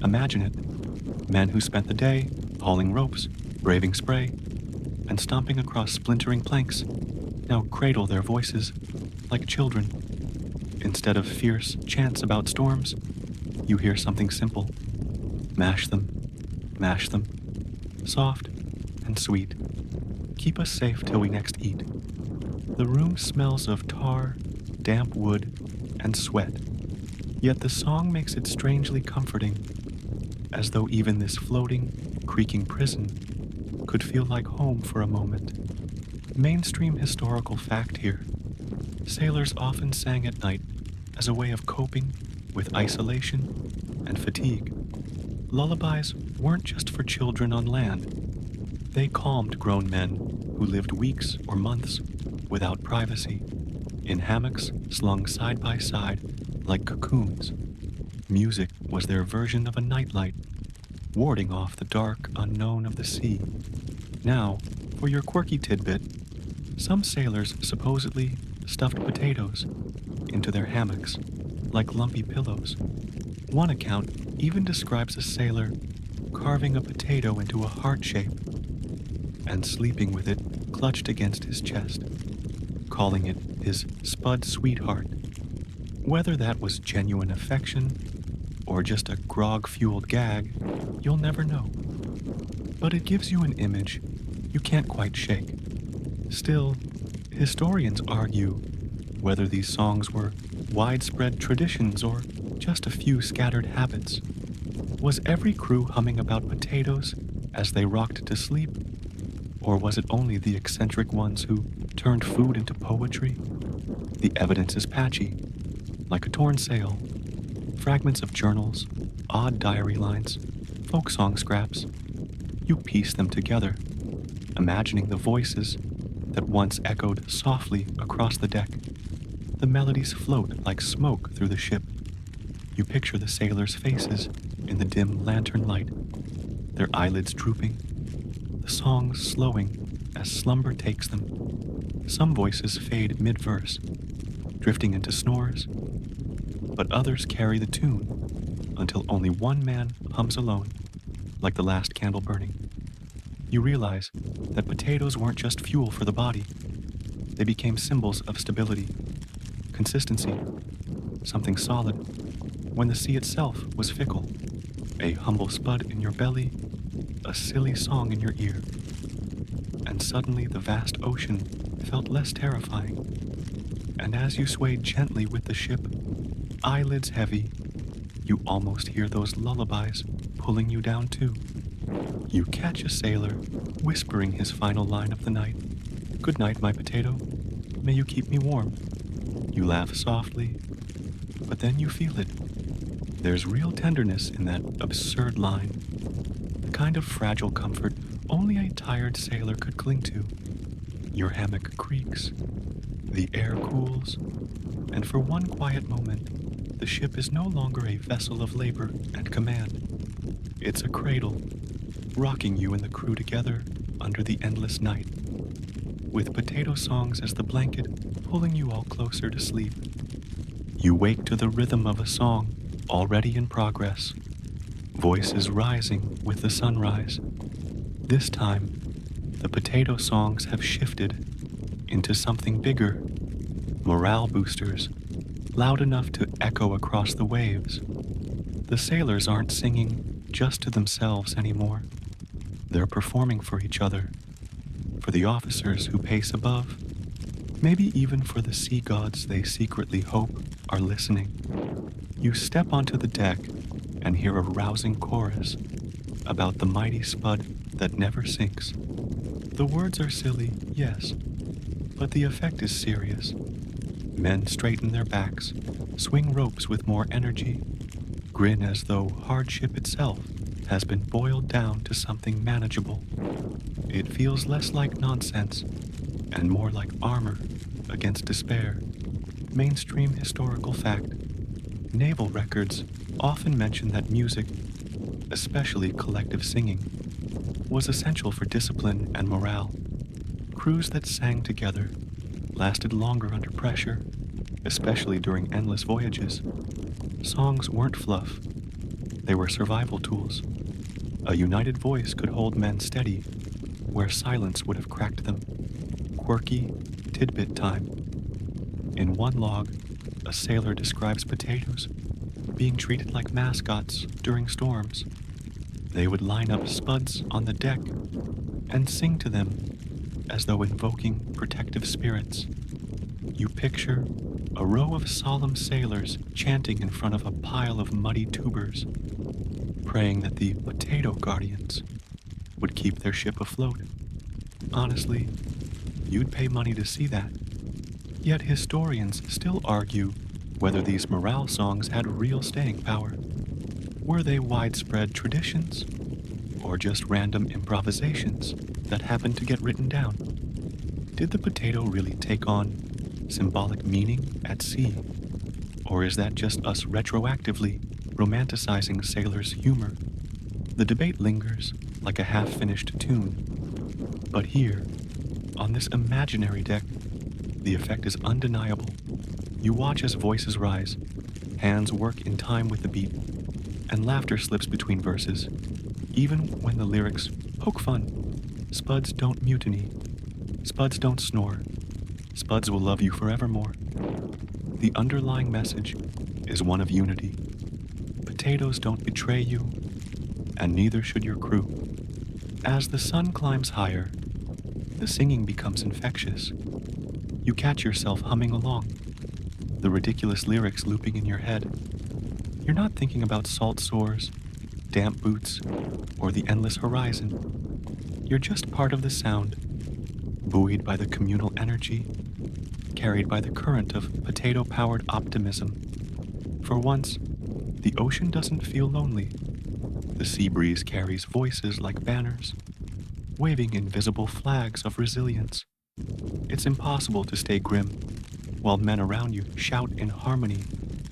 Imagine it. Men who spent the day hauling ropes, braving spray, and stomping across splintering planks now cradle their voices like children. Instead of fierce chants about storms, you hear something simple. Mash them, soft and sweet. Keep us safe till we next eat. The room smells of tar, damp wood, and sweat. Yet the song makes it strangely comforting, as though even this floating, creaking prison could feel like home for a moment. Mainstream historical fact here. Sailors often sang at night as a way of coping with isolation and fatigue. Lullabies weren't just for children on land. They calmed grown men who lived weeks or months without privacy, in hammocks slung side by side like cocoons. Music was their version of a nightlight, warding off the dark unknown of the sea. Now, for your quirky tidbit, some sailors supposedly stuffed potatoes into their hammocks like lumpy pillows. One account even describes a sailor carving a potato into a heart shape and sleeping with it clutched against his chest, calling it his spud sweetheart. Whether that was genuine affection or just a grog-fueled gag, you'll never know. But it gives you an image you can't quite shake. Still, historians argue whether these songs were widespread traditions or just a few scattered habits. Was every crew humming about potatoes as they rocked to sleep? Or was it only the eccentric ones who turned food into poetry? The evidence is patchy, like a torn sail. Fragments of journals, odd diary lines, folk song scraps. You piece them together, imagining the voices that once echoed softly across the deck. The melodies float like smoke through the ship. You picture the sailors' faces in the dim lantern light, their eyelids drooping, the songs slowing as slumber takes them. Some voices fade mid-verse, drifting into snores, but others carry the tune until only one man hums alone, like the last candle burning. You realize that potatoes weren't just fuel for the body, they became symbols of stability, consistency, something solid, when the sea itself was fickle. A humble spud in your belly, a silly song in your ear. And suddenly the vast ocean felt less terrifying. And as you swayed gently with the ship, eyelids heavy, you almost hear those lullabies pulling you down too. You catch a sailor whispering his final line of the night. "Good night, my potato. May you keep me warm." You laugh softly, but then you feel it. There's real tenderness in that absurd line, the kind of fragile comfort only a tired sailor could cling to. Your hammock creaks, the air cools, and for one quiet moment, the ship is no longer a vessel of labor and command. It's a cradle, rocking you and the crew together under the endless night, with potato songs as the blanket pulling you all closer to sleep. You wake to the rhythm of a song already in progress, voices rising with the sunrise. This time, the potato songs have shifted into something bigger, morale boosters, loud enough to echo across the waves. The sailors aren't singing just to themselves anymore. They're performing for each other, for the officers who pace above, maybe even for the sea gods they secretly hope are listening. You step onto the deck and hear a rousing chorus about the mighty spud that never sinks. The words are silly, yes, but the effect is serious. Men straighten their backs, swing ropes with more energy, grin as though hardship itself has been boiled down to something manageable. It feels less like nonsense and more like armor against despair. Mainstream historical fact. Naval records often mention that music, especially collective singing, was essential for discipline and morale. Crews that sang together lasted longer under pressure, especially during endless voyages. Songs weren't fluff, they were survival tools. A united voice could hold men steady where silence would have cracked them. Quirky tidbit time. In one log, a sailor describes potatoes being treated like mascots during storms. They would line up spuds on the deck and sing to them as though invoking protective spirits. You picture a row of solemn sailors chanting in front of a pile of muddy tubers, praying that the potato guardians would keep their ship afloat. Honestly, you'd pay money to see that. Yet historians still argue whether these morale songs had real staying power. Were they widespread traditions, or just random improvisations that happened to get written down? Did the potato really take on symbolic meaning at sea, or is that just us retroactively romanticizing sailors' humor? The debate lingers like a half-finished tune, but here, on this imaginary deck, the effect is undeniable. You watch as voices rise, hands work in time with the beat, and laughter slips between verses, even when the lyrics poke fun. Spuds don't mutiny. Spuds don't snore. Spuds will love you forevermore. The underlying message is one of unity. Potatoes don't betray you, and neither should your crew. As the sun climbs higher, the singing becomes infectious. You catch yourself humming along, the ridiculous lyrics looping in your head. You're not thinking about salt sores, damp boots, or the endless horizon. You're just part of the sound, buoyed by the communal energy, carried by the current of potato-powered optimism. For once, the ocean doesn't feel lonely. The sea breeze carries voices like banners, waving invisible flags of resilience. It's impossible to stay grim while men around you shout in harmony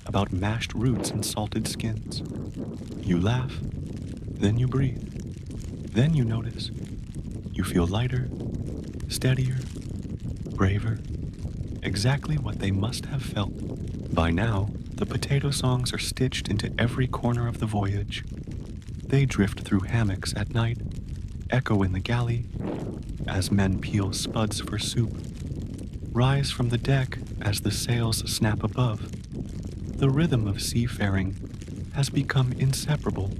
about mashed roots and salted skins. You laugh, then you breathe, then you notice. You feel lighter, steadier, braver, exactly what they must have felt. By now, The potato songs are stitched into every corner of the voyage. They drift through hammocks at night, echo in the galley as men peel spuds for soup, rise from the deck as the sails snap above. The rhythm of seafaring has become inseparable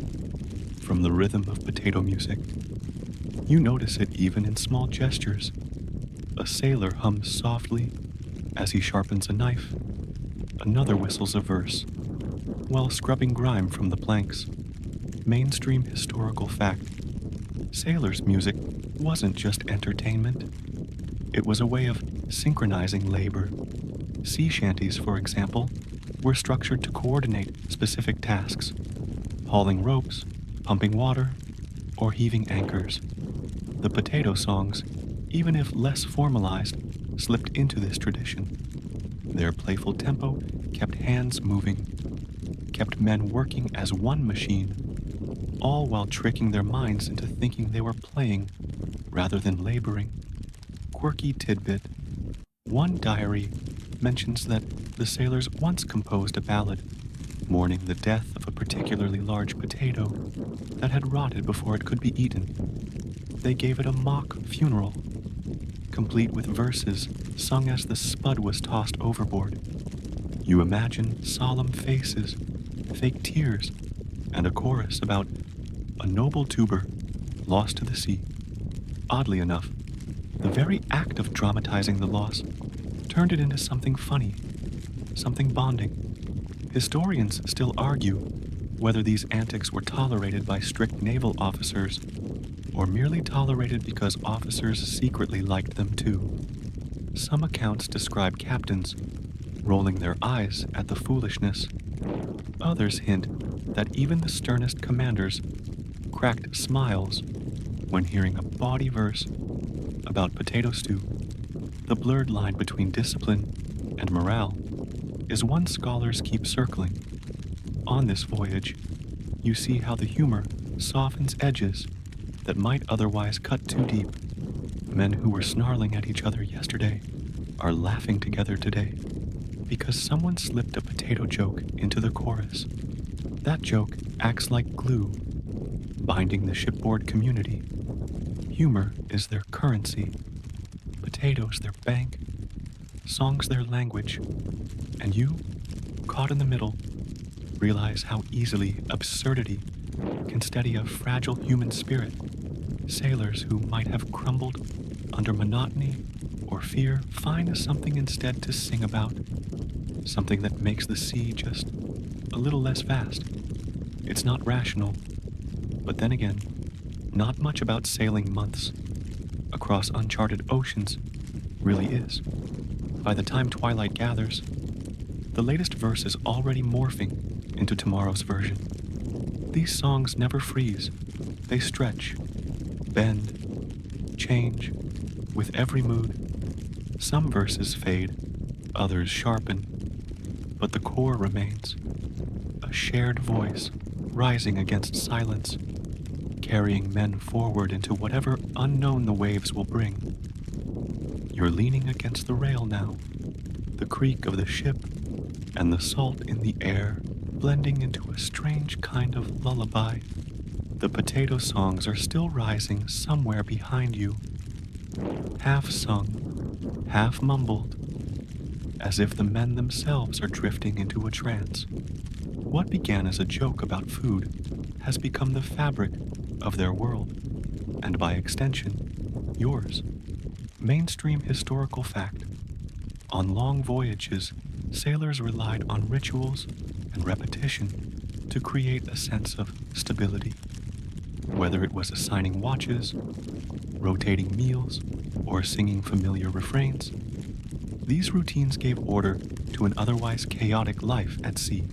from the rhythm of potato music. You notice it even in small gestures. A sailor hums softly as he sharpens a knife. Another whistles a verse while scrubbing grime from the planks. Mainstream historical fact. Sailors' music wasn't just entertainment. It was a way of synchronizing labor. Sea shanties, for example, were structured to coordinate specific tasks: hauling ropes, pumping water, or heaving anchors. The potato songs, even if less formalized, slipped into this tradition. Their playful tempo kept hands moving, kept men working as one machine, all while tricking their minds into thinking they were playing rather than laboring. Quirky tidbit. One diary mentions that the sailors once composed a ballad mourning the death of a particularly large potato that had rotted before it could be eaten. They gave it a mock funeral, complete with verses sung as the spud was tossed overboard. You imagine solemn faces, fake tears, and a chorus about a noble tuber lost to the sea. Oddly enough, the very act of dramatizing the loss turned it into something funny, something bonding. Historians still argue whether these antics were tolerated by strict naval officers or merely tolerated because officers secretly liked them too. Some accounts describe captains rolling their eyes at the foolishness. Others hint that even the sternest commanders cracked smiles when hearing a bawdy verse about potato stew. The blurred line between discipline and morale is one scholars keep circling. On this voyage, you see how the humor softens edges that might otherwise cut too deep. Men who were snarling at each other yesterday are laughing together today because someone slipped a potato joke into the chorus. That joke acts like glue, binding the shipboard community. Humor is their currency, potatoes their bank, songs their language, and you, caught in the middle, realize how easily absurdity can steady a fragile human spirit. Sailors who might have crumbled under monotony or fear find something instead to sing about, something that makes the sea just a little less vast. It's not rational, but then again, not much about sailing months across uncharted oceans really is. By the time twilight gathers, the latest verse is already morphing into tomorrow's version. These songs never freeze. They stretch, bend, change, with every mood. Some verses fade, others sharpen, but the core remains. A shared voice rising against silence, carrying men forward into whatever unknown the waves will bring. You're leaning against the rail now, the creak of the ship and the salt in the air blending into a strange kind of lullaby. The potato songs are still rising somewhere behind you, half sung, half mumbled, as if the men themselves are drifting into a trance. What began as a joke about food has become the fabric of their world, and by extension, yours. Mainstream historical fact. On long voyages, sailors relied on rituals and repetition to create a sense of stability. Whether it was assigning watches, rotating meals, or singing familiar refrains, these routines gave order to an otherwise chaotic life at sea.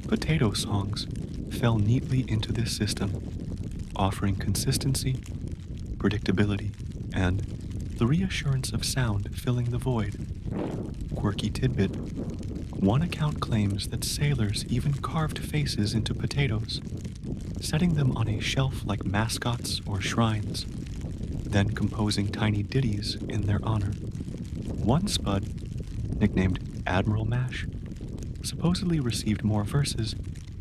Potato songs fell neatly into this system, offering consistency, predictability, and the reassurance of sound filling the void. Quirky tidbit. One account claims that sailors even carved faces into potatoes, setting them on a shelf like mascots or shrines, then composing tiny ditties in their honor. One spud, nicknamed Admiral Mash, supposedly received more verses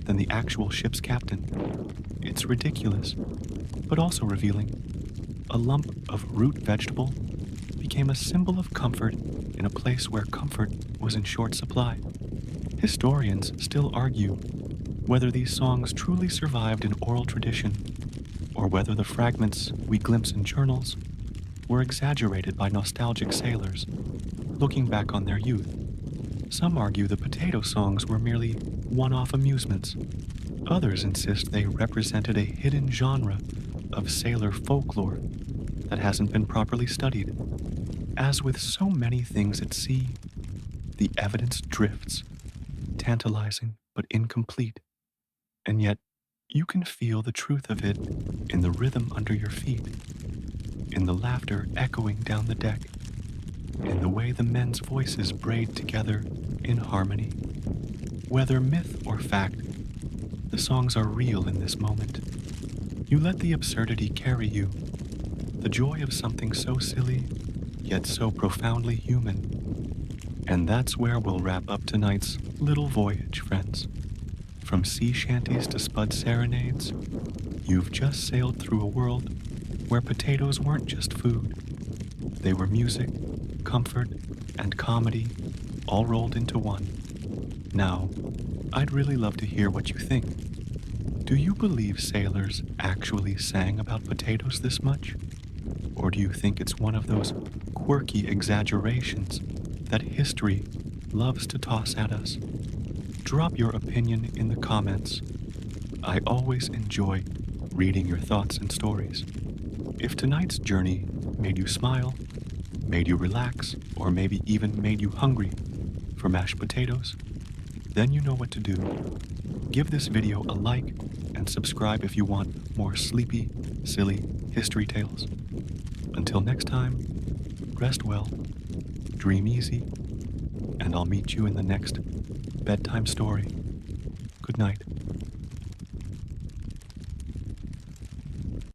than the actual ship's captain. It's ridiculous, but also revealing. A lump of root vegetable became a symbol of comfort in a place where comfort was in short supply. Historians still argue whether these songs truly survived in oral tradition or whether the fragments we glimpse in journals were exaggerated by nostalgic sailors looking back on their youth. Some argue the potato songs were merely one-off amusements. Others insist they represented a hidden genre of sailor folklore that hasn't been properly studied. As with so many things at sea, the evidence drifts, tantalizing but incomplete, and yet you can feel the truth of it in the rhythm under your feet, in the laughter echoing down the deck, in the way the men's voices braid together in harmony. Whether myth or fact, the songs are real in this moment. You let the absurdity carry you, the joy of something so silly, yet so profoundly human. And that's where we'll wrap up tonight's little voyage, friends. From sea shanties to spud serenades, you've just sailed through a world where potatoes weren't just food. They were music, comfort, and comedy, all rolled into one. Now, I'd really love to hear what you think. Do you believe sailors actually sang about potatoes this much? Or do you think it's one of those quirky exaggerations that history loves to toss at us? Drop your opinion in the comments. I always enjoy reading your thoughts and stories. If tonight's journey made you smile, made you relax, or maybe even made you hungry for mashed potatoes, then you know what to do. Give this video a like and subscribe if you want more sleepy, silly history tales. Until next time, rest well, dream easy, and I'll meet you in the next bedtime story. Good night.